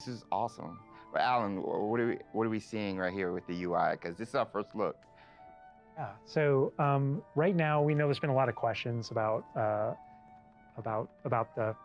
This is awesome. But Alan, what are we seeing right here with the UI? Because this is our first look. Yeah. So right now we know there's been a lot of questions about the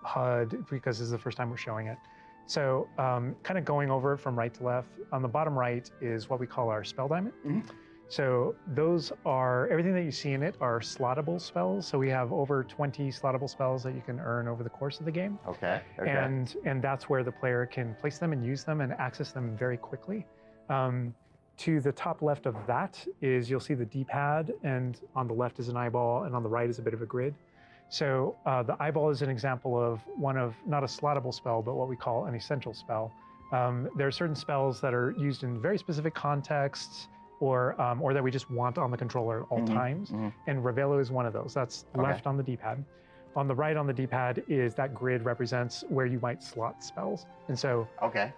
HUD because this is the first time we're showing it. So kind of going over it from right to left. On the bottom right is what we call our spell diamond. Mm-hmm. So those are, everything that you see in it are slottable spells. So we have over 20 slottable spells that you can earn over the course of the game. Okay. And that's where the player can place them and use them and access them very quickly. To the top left of that is, you'll see the D-pad, and on the left is an eyeball, and on the right is a bit of a grid. So the eyeball is an example of one of, not a slottable spell, but what we call an essential spell. There are certain spells that are used in very specific contexts, or that we just want on the controller at all times. And Revelo is one of those. That's left on the D-pad. On the right on the D-pad is that grid represents where you might slot spells. And so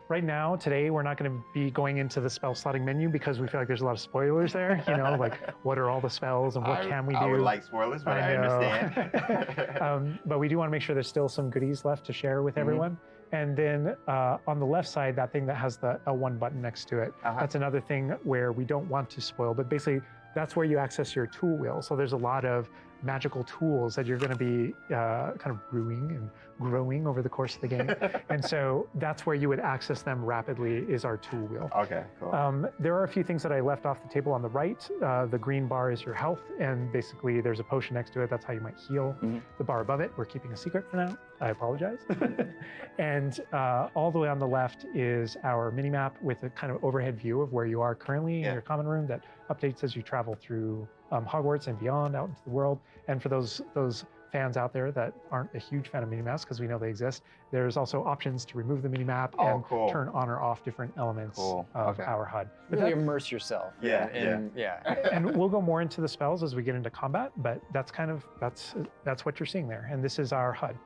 right now, today, we're not going to be going into the spell slotting menu because we feel like there's a lot of spoilers there. You know, like what are all the spells and what can we do? I would like spoilers, but I understand. But we do want to make sure there's still some goodies left to share with everyone. And then on the left side, that thing that has the L1 button next to it, that's another thing where we don't want to spoil, but basically that's where you access your tool wheel. So there's a lot of magical tools that you're going to be kind of brewing and growing over the course of the game. And so that's where you would access them rapidly, is our tool wheel. Okay, cool. There are a few things that I left off the table on the right. The green bar is your health, and basically there's a potion next to it. That's how you might heal. The bar above it, we're keeping a secret for now. I apologize. And all the way on the left is our mini-map with a kind of overhead view of where you are currently in your common room that updates as you travel through Hogwarts and beyond out into the world. And for those fans out there that aren't a huge fan of minimaps, because we know they exist, there's also options to remove the minimap and turn on or off different elements of our HUD. But really immerse yourself. And we'll go more into the spells as we get into combat, but that's kind of, that's what you're seeing there. And this is our HUD.